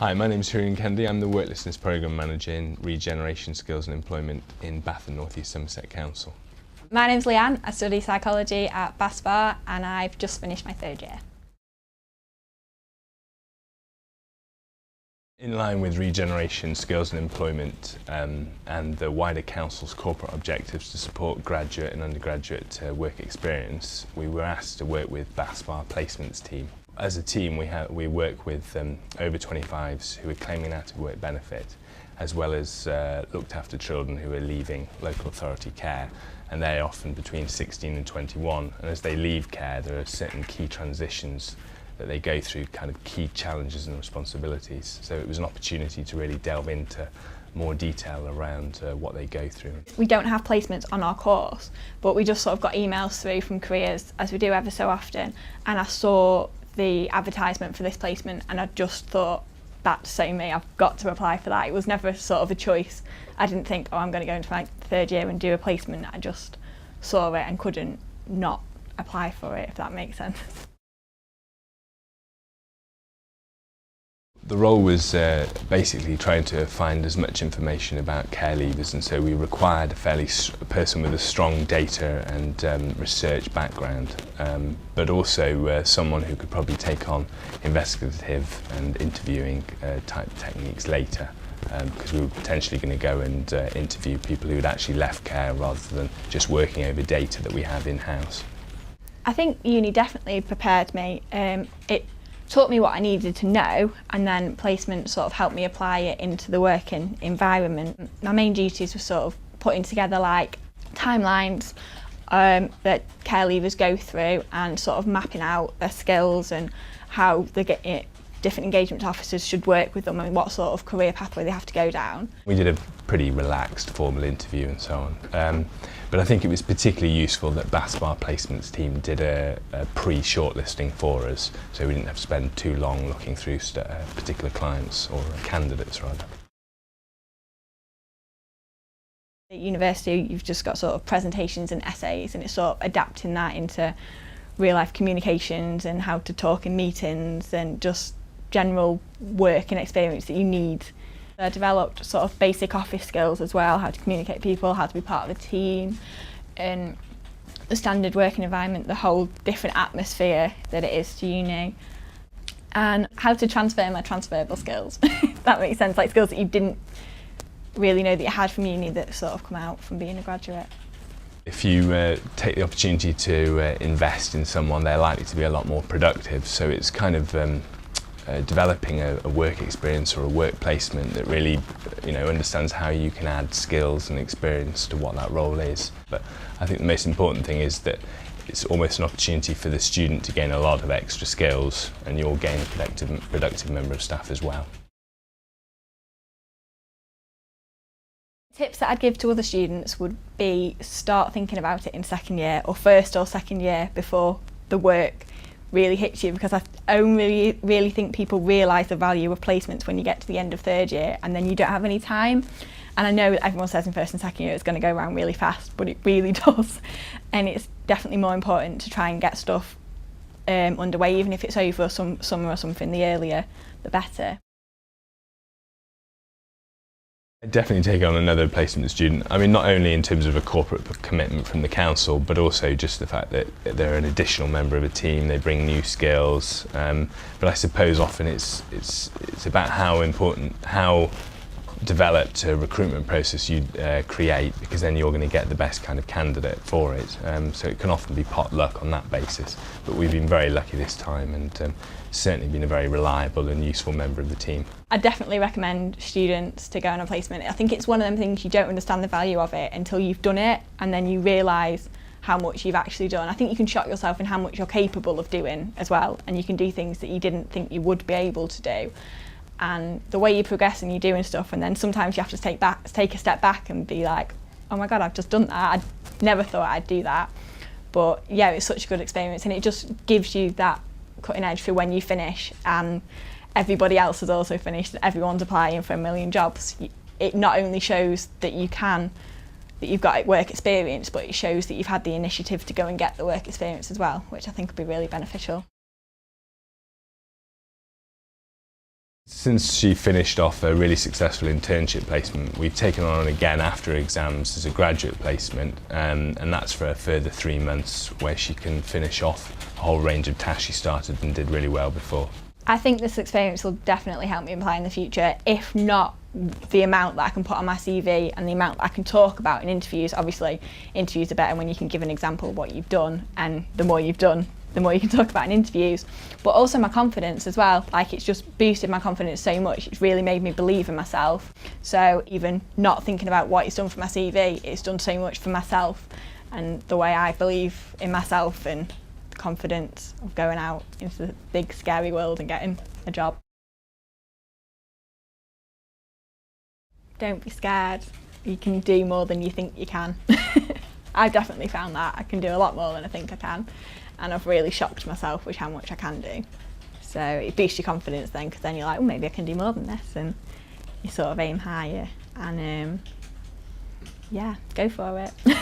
Hi, my name is Hurrian Kennedy. I'm the Worklessness Programme Manager in Regeneration Skills and Employment in Bath and North East Somerset Council. My name's Leanne. I study psychology at Bath and I've just finished my third year. In line with Regeneration Skills and Employment and the wider Council's corporate objectives to support graduate and undergraduate work experience, we were asked to work with Bath placements team. As a team, we work with over 25s who are claiming out of work benefit, as well as looked after children who are leaving local authority care, and they're often between 16 and 21. And as they leave care, there are certain key transitions that they go through, kind of key challenges and responsibilities. So it was an opportunity to really delve into more detail around what they go through. We don't have placements on our course, but we just sort of got emails through from careers, as we do ever so often, and I saw the advertisement for this placement and I just thought, that's so me, I've got to apply for that. It was never sort of a choice. I didn't think, oh, I'm going to go into my third year and do a placement. I just saw it and couldn't not apply for it, if that makes sense. The role was basically trying to find as much information about care leavers, and so we required a person with a strong data and research background, but also someone who could probably take on investigative and interviewing type techniques later, because we were potentially going to go and interview people who had actually left care rather than just working over data that we have in-house. I think uni definitely prepared me. It taught me what I needed to know, and then placement sort of helped me apply it into the working environment. My main duties were sort of putting together like timelines that care leavers go through and sort of mapping out their skills and how they get it. Different engagement officers should work with them and what sort of career pathway they have to go down. We did a pretty relaxed formal interview and so on, but I think it was particularly useful that Bath placements team did a pre-shortlisting for us, so we didn't have to spend too long looking through particular clients or candidates rather. At university you've just got sort of presentations and essays, and it's sort of adapting that into real life communications and how to talk in meetings and just general work and experience that you need. I developed sort of basic office skills as well, how to communicate with people, how to be part of a team, and the standard working environment, the whole different atmosphere that it is to uni, and how to transfer my transferable skills. If that makes sense, like skills that you didn't really know that you had from uni that sort of come out from being a graduate. If you take the opportunity to invest in someone, they're likely to be a lot more productive, so it's kind of developing a work experience or a work placement that really understands how you can add skills and experience to what that role is. But I think the most important thing is that it's almost an opportunity for the student to gain a lot of extra skills, and you'll gain a productive member of staff as well. Tips that I'd give to other students would be start thinking about it in second year or first or second year before the work really hits you, because I only really think people realise the value of placements when you get to the end of third year and then you don't have any time. And I know that everyone says in first and second year it's going to go around really fast, but it really does, and it's definitely more important to try and get stuff underway, even if it's over summer or something. The earlier the better. I'd definitely take on another placement student. I mean, not only in terms of a corporate commitment from the council, but also just the fact that they're an additional member of a team, they bring new skills. But I suppose often it's about how developed a recruitment process you create, because then you're going to get the best kind of candidate for it. So it can often be pot luck on that basis. But we've been very lucky this time, and certainly been a very reliable and useful member of the team. I definitely recommend students to go on a placement. I think it's one of them things you don't understand the value of it until you've done it, and then you realise how much you've actually done. I think you can shock yourself in how much you're capable of doing as well, and you can do things that you didn't think you would be able to do. And the way you progress and you're doing stuff, and then sometimes you have to take a step back and be like, oh my god, I've just done that, I never thought I'd do that. But yeah, it's such a good experience, and it just gives you that cutting edge for when you finish and everybody else has also finished and everyone's applying for a million jobs. It not only shows that you've got work experience, but it shows that you've had the initiative to go and get the work experience as well, which I think would be really beneficial. Since she finished off a really successful internship placement, we've taken her on again after exams as a graduate placement, and that's for a further 3 months where she can finish off a whole range of tasks she started and did really well before. I think this experience will definitely help me apply in the future, if not the amount that I can put on my CV and the amount that I can talk about in interviews. Obviously, interviews are better when you can give an example of what you've done, and the more you've done, the more you can talk about in interviews. But also my confidence as well. Like, it's just boosted my confidence so much. It's really made me believe in myself. So even not thinking about what it's done for my CV, it's done so much for myself and the way I believe in myself and the confidence of going out into the big scary world and getting a job. Don't be scared. You can do more than you think you can. I've definitely found that I can do a lot more than I think I can, and I've really shocked myself with how much I can do. So it boosts your confidence then, because then you're like, well, maybe I can do more than this, and you sort of aim higher and yeah, go for it.